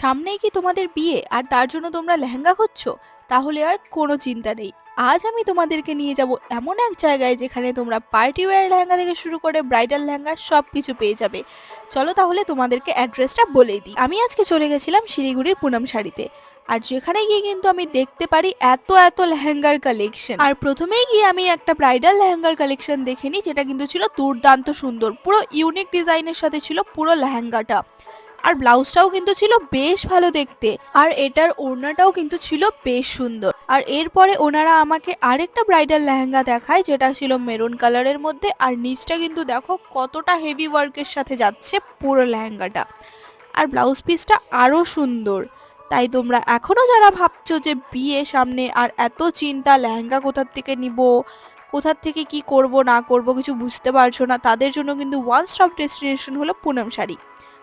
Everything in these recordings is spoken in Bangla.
সামনেই কি তোমাদের বিয়ে আর তার জন্য তোমরা লেহেঙ্গা খুঁজছো? তাহলে আর কোনো চিন্তা নেই। আজ আমি তোমাদেরকে নিয়ে যাব এমন এক জায়গায় যেখানে তোমরা পার্টি ওয়্যার লেহেঙ্গা থেকে শুরু করে ব্রাইডাল লেহেঙ্গা সব কিছু পেয়ে যাবে। চলো তাহলে তোমাদেরকে অ্যাড্রেসটা বলেই দিই। আমি আজকে চলে গেছিলাম শিলিগুড়ির পুনম শাড়িতে। আর যেখানে গিয়ে কিন্তু আমি দেখতে পারি এত এত লেহেঙ্গার কালেকশন। আর প্রথমেই গিয়ে আমি একটা ব্রাইডাল লেহেঙ্গার কালেকশন দেখে নিই, যেটা কিন্তু ছিল দুর্দান্ত সুন্দর, পুরো ইউনিক ডিজাইনের সাথে ছিল পুরো লেহেঙ্গাটা। আর ব্লাউজটাও কিন্তু ছিল বেশ ভালো দেখতে, আর এটার ওড়নাটাও কিন্তু ছিল বেশ সুন্দর। আর এরপরে ওনারা আমাকে আরেকটা ব্রাইডাল লেহেঙ্গা দেখায়, যেটা ছিল মেরুন কালারের মধ্যে। আর নিচটা কিন্তু দেখো কতটা হেভি ওয়ার্কের সাথে যাচ্ছে পুরো লেহেঙ্গাটা। আর ব্লাউজ পিসটা আরও সুন্দর। তাই তোমরা এখনো যারা ভাবছো যে বিয়ে সামনে আর এত চিন্তা লেহেঙ্গা কোথার থেকে নিব, কোথার থেকে কি করব না করব কিছু বুঝতে পারছো না, তাদের জন্য কিন্তু ওয়ান স্টপ ডেস্টিনেশন হলো পুনম শাড়ি,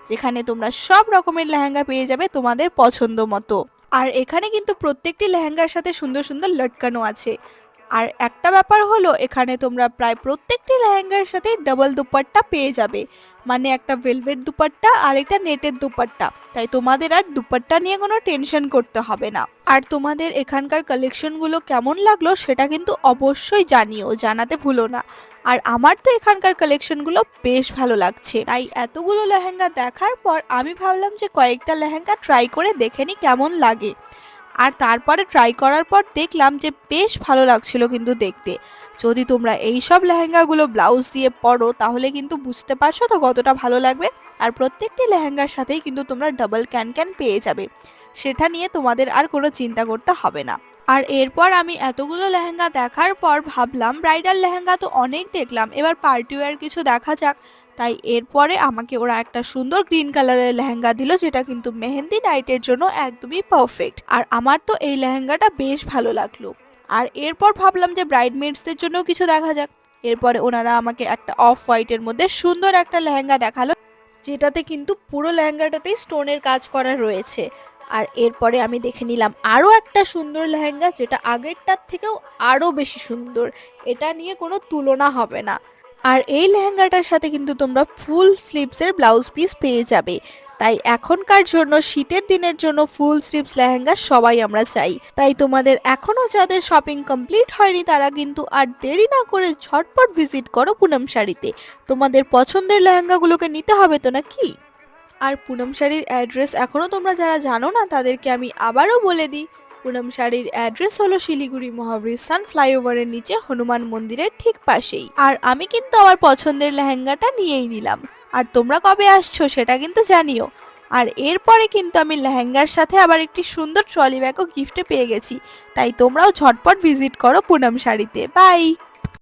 যেখানে তোমরা সব রকমের লেহেঙ্গা পেয়ে যাবে তোমাদের পছন্দ মতো। আর এখানে কিন্তু প্রত্যেকটি লেহেঙ্গার সাথে সুন্দর সুন্দর লটকানো আছে। আর একটা ব্যাপার হলো, এখানে তোমরা প্রায় প্রত্যেকটি লেহেঙ্গার সাথে ডাবল দুপাট্টা পেয়ে যাবে, মানে একটা ভেলভেট দুপাট্টা আর একটা নেটের দুপাট্টা। তাই তোমাদের আর দুপাট্টা নিয়ে কোনো টেনশন করতে হবে না। আর তোমাদের এখানকার কালেকশনগুলো কেমন লাগলো সেটা কিন্তু অবশ্যই জানিও, জানাতে ভুলো না। আর আমার তো এখানকার কালেকশনগুলো বেশ ভালো লাগছে, তাই এতগুলো লেহেঙ্গা দেখার পর আমি ভাবলাম যে কয়েকটা লেহেঙ্গা ট্রাই করে দেখে নি কেমন লাগে। আর তারপরে ট্রাই করার পর দেখলাম যে বেশ ভালো লাগছিল কিন্তু দেখতে। যদি তোমরা এই সব লেহেঙ্গাগুলো ব্লাউজ দিয়ে পরো তাহলে কিন্তু বুঝতে পারছো তো কতটা ভালো লাগবে। আর প্রত্যেকটি লেহেঙ্গার সাথেই কিন্তু তোমরা ডাবল ক্যান ক্যান পেয়ে যাবে, সেটা নিয়ে তোমাদের আর কোনো চিন্তা করতে হবে না। আর এরপর আমি এতগুলো লেহেঙ্গা দেখার পর ভাবলাম ব্রাইডাল লেহেঙ্গা তো অনেক দেখলাম, এবার পার্টি ওয়্যার কিছু দেখা যাক। তাই এরপরে আমাকে ওরা একটা সুন্দর গ্রিন কালারের লেহেঙ্গা দিল, যেটা কিন্তু মেহেন্দি নাইটের জন্য একদমই পারফেক্ট। আর আমার তো এই লেহেঙ্গাটা বেশ ভালো লাগলো। আর এরপর ভাবলাম যে ব্রাইডমেডসদের জন্য কিছু দেখা যাক। এরপরে ওনারা আমাকে একটা অফ হোয়াইটের মধ্যে সুন্দর একটা লেহেঙ্গা দেখালো, যেটাতে কিন্তু পুরো লেহেঙ্গাটাতেই স্টোনের কাজ করা রয়েছে। আর এরপরে আমি দেখে নিলাম আরও একটা সুন্দর লেহেঙ্গা, যেটা আগেরটার থেকেও আরও বেশি সুন্দর, এটা নিয়ে কোনো তুলনা হবে না। আর এই লেহেঙ্গাটার সাথে কিন্তু তোমরা ফুল স্লিভসের ব্লাউজ পিস পেয়ে যাবে। তাই এখনকার জন্য শীতের দিনের জন্য ফুল স্লিভস লেহেঙ্গা সবাই আমরা চাই। তাই তোমাদের এখনো যাদের শপিং কমপ্লিট হয়নি তারা কিন্তু আর দেরি না করে ঝটপট ভিজিট করো পুনম শাড়িতে। তোমাদের পছন্দের লেহেঙ্গাগুলোকে নিতে হবে তো নাকি? আর পুনম শাড়ির অ্যাড্রেস এখনও তোমরা যারা জানো না তাদেরকে আমি আবারও বলে দিই। পুনম শাড়ির অ্যাড্রেস হলো শিলিগুড়ি মহাবীরস্থান ফ্লাইওভারের নিচে হনুমান মন্দিরের ঠিক পাশেই। আর আমি কিন্তু আমার পছন্দের লেহেঙ্গাটা নিয়েই নিলাম। আর তোমরা কবে আসছো সেটা কিন্তু জানিও। আর এরপরে কিন্তু আমি লেহেঙ্গার সাথে আবার একটি সুন্দর ট্রলি ব্যাগও গিফটে পেয়ে গেছি। তাই তোমরাও ঝটপট ভিজিট করো পুনম শাড়িতে। বাই।